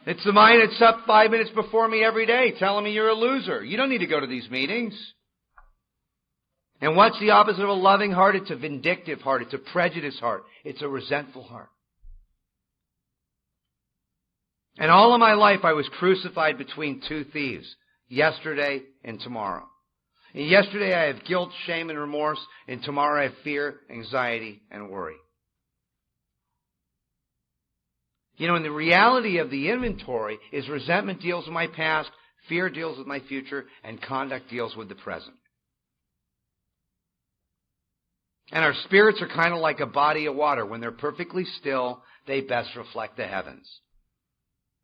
It's the mind that's up 5 minutes before me every day telling me you're a loser. You don't need to go to these meetings. And what's the opposite of a loving heart? It's a vindictive heart. It's a prejudiced heart. It's a resentful heart. And all of my life I was crucified between two thieves, yesterday and tomorrow. And yesterday I have guilt, shame, and remorse, and tomorrow I have fear, anxiety, and worry. And the reality of the inventory is resentment deals with my past, fear deals with my future, and conduct deals with the present. And our spirits are kind of like a body of water. When they're perfectly still, they best reflect the heavens.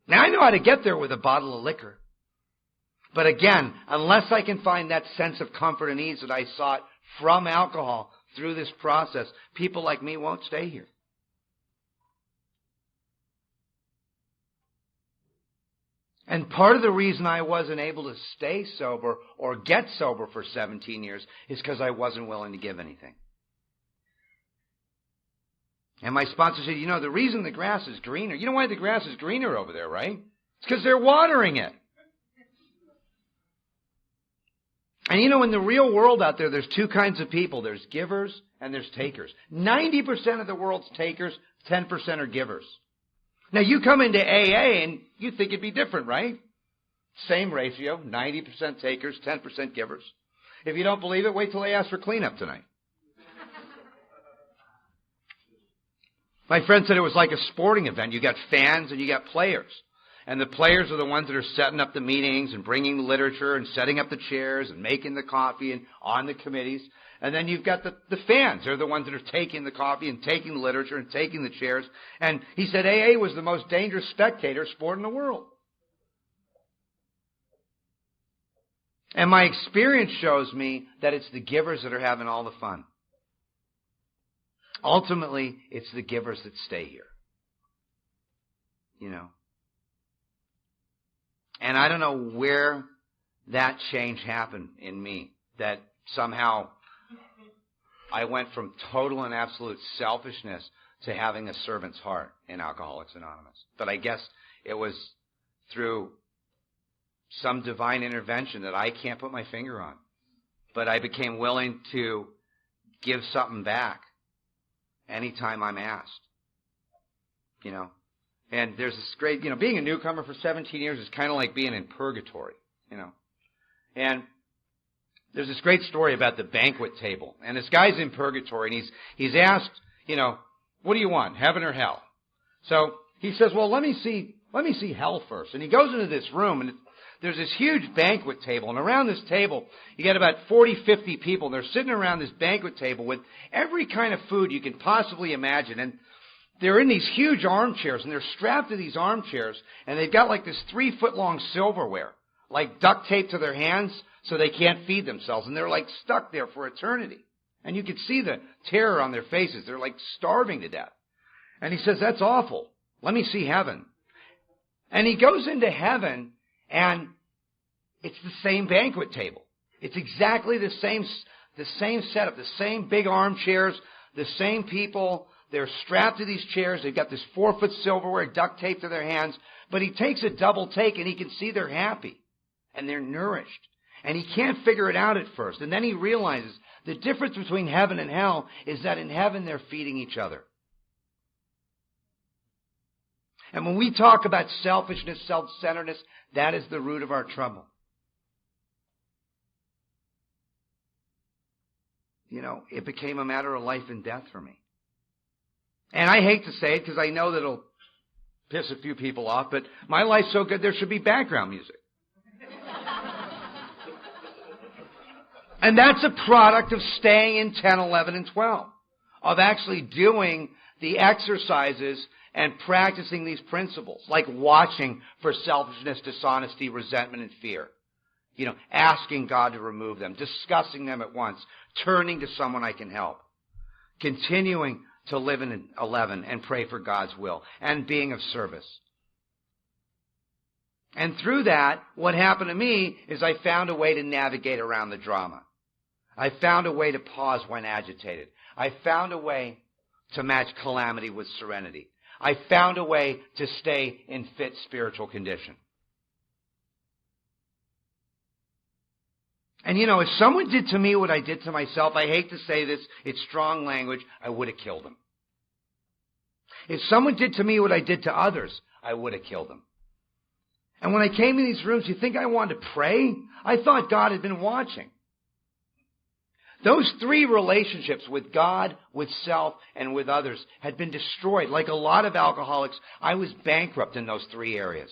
Now, I know how to get there with a bottle of liquor. But again, unless I can find that sense of comfort and ease that I sought from alcohol through this process, people like me won't stay here. And part of the reason I wasn't able to stay sober or get sober for 17 years is because I wasn't willing to give anything. And my sponsor said, the reason the grass is greener, you know why the grass is greener over there, right? It's because they're watering it. And in the real world out there, there's two kinds of people. There's givers and there's takers. 90% of the world's takers, 10% are givers. Now, you come into AA and you think it'd be different, right? Same ratio, 90% takers, 10% givers. If you don't believe it, wait till I ask for cleanup tonight. My friend said it was like a sporting event. You got fans and you got players. And the players are the ones that are setting up the meetings and bringing the literature and setting up the chairs and making the coffee and on the committees. And then you've got the fans. They're the ones that are taking the coffee and taking the literature and taking the chairs. And he said AA was the most dangerous spectator sport in the world. And my experience shows me that it's the givers that are having all the fun. Ultimately, it's the givers that stay here. And I don't know where that change happened in me, that somehow I went from total and absolute selfishness to having a servant's heart in Alcoholics Anonymous. But I guess it was through some divine intervention that I can't put my finger on. But I became willing to give something back anytime I'm asked. And there's this great, being a newcomer for 17 years is kind of like being in purgatory, And there's this great story about the banquet table. And this guy's in purgatory, and he's asked, what do you want, heaven or hell? So he says, well, let me see hell first. And he goes into this room, and there's this huge banquet table. And around this table, you got about 40, 50 people. And they're sitting around this banquet table with every kind of food you can possibly imagine. And they're in these huge armchairs, and they're strapped to these armchairs, and they've got like this 3-foot-long silverware, like duct taped to their hands so they can't feed themselves. And they're like stuck there for eternity. And you can see the terror on their faces. They're like starving to death. And he says, that's awful. Let me see heaven. And he goes into heaven, and it's the same banquet table. It's exactly the same setup, the same big armchairs, the same people. They're strapped to these chairs. They've got this 4-foot silverware duct taped to their hands. But he takes a double take, and he can see they're happy and they're nourished. And he can't figure it out at first. And then he realizes the difference between heaven and hell is that in heaven they're feeding each other. And when we talk about selfishness, self-centeredness, that is the root of our trouble. it became a matter of life and death for me. And I hate to say it because I know that it'll piss a few people off, but my life's so good there should be background music. And that's a product of staying in 10, 11, and 12, of actually doing the exercises and practicing these principles, like watching for selfishness, dishonesty, resentment, and fear. Asking God to remove them, discussing them at once, turning to someone I can help, continuing to live in 11 and pray for God's will, and being of service. And through that, what happened to me is I found a way to navigate around the drama. I found a way to pause when agitated. I found a way to match calamity with serenity. I found a way to stay in fit spiritual condition. And if someone did to me what I did to myself, I hate to say this, it's strong language, I would have killed them. If someone did to me what I did to others, I would have killed them. And when I came in these rooms, you think I wanted to pray? I thought God had been watching. Those 3 relationships with God, with self, and with others had been destroyed. Like a lot of alcoholics, I was bankrupt in those 3 areas.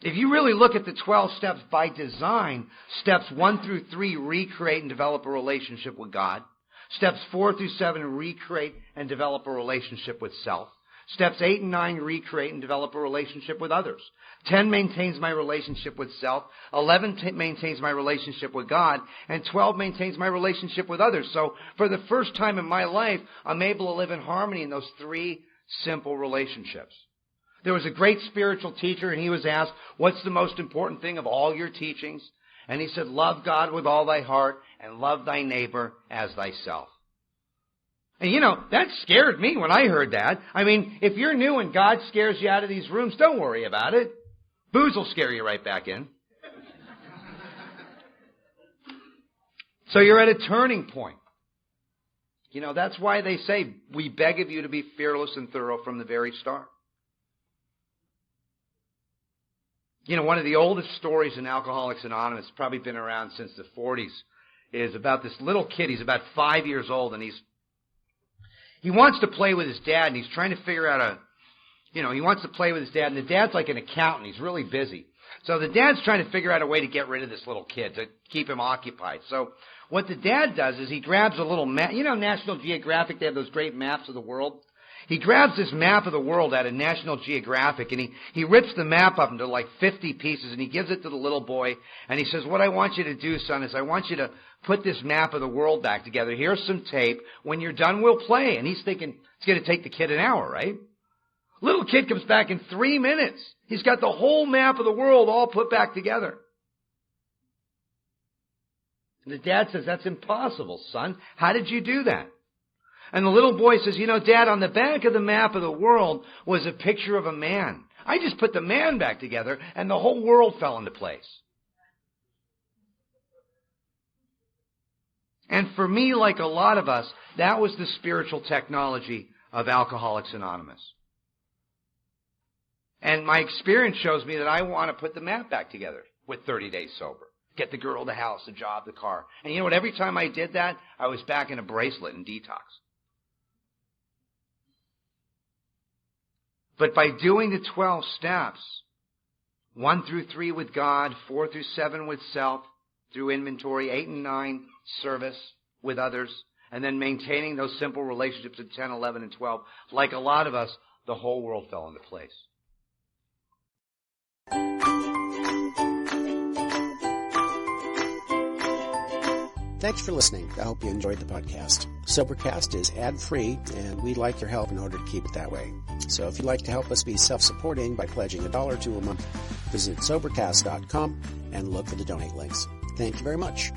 If you really look at the 12 steps by design, steps 1 through 3 recreate and develop a relationship with God. Steps 4 through 7 recreate and develop a relationship with self. Steps 8 and 9 recreate and develop a relationship with others. 10 maintains my relationship with self. 11 maintains my relationship with God. And 12 maintains my relationship with others. So for the first time in my life, I'm able to live in harmony in those 3 simple relationships. There was a great spiritual teacher, and he was asked, what's the most important thing of all your teachings? And he said, love God with all thy heart and love thy neighbor as thyself. And that scared me when I heard that. I mean, if you're new and God scares you out of these rooms, don't worry about it. Booze will scare you right back in. So you're at a turning point. That's why they say, we beg of you to be fearless and thorough from the very start. One of the oldest stories in Alcoholics Anonymous, probably been around since the 40s, is about this little kid. He's about 5 years old, and he wants to play with his dad, and he's trying to figure out he wants to play with his dad, and the dad's like an accountant. He's really busy. So the dad's trying to figure out a way to get rid of this little kid, to keep him occupied. So what the dad does is he grabs a little map. National Geographic, they have those great maps of the world. He grabs this map of the world out of National Geographic, and he rips the map up into like 50 pieces, and he gives it to the little boy, and he says, what I want you to do, son, is I want you to put this map of the world back together. Here's some tape. When you're done, we'll play. And he's thinking, it's going to take the kid an hour, right? Little kid comes back in 3 minutes. He's got the whole map of the world all put back together. And the dad says, that's impossible, son. How did you do that? And the little boy says, Dad, on the back of the map of the world was a picture of a man. I just put the man back together, and the whole world fell into place. And for me, like a lot of us, that was the spiritual technology of Alcoholics Anonymous. And my experience shows me that I want to put the map back together with 30 days sober. Get the girl, the house, the job, the car. And you know what? Every time I did that, I was back in a bracelet and detox. But by doing the 12 steps, 1 through 3 with God, 4 through 7 with self, through inventory, 8 and 9, service with others, and then maintaining those simple relationships at 10, 11, and 12, like a lot of us, the whole world fell into place. Thanks for listening. I hope you enjoyed the podcast. Sobercast is ad-free, and we'd like your help in order to keep it that way. So if you'd like to help us be self-supporting by pledging $1 or $2 a month, visit Sobercast.com and look for the donate links. Thank you very much.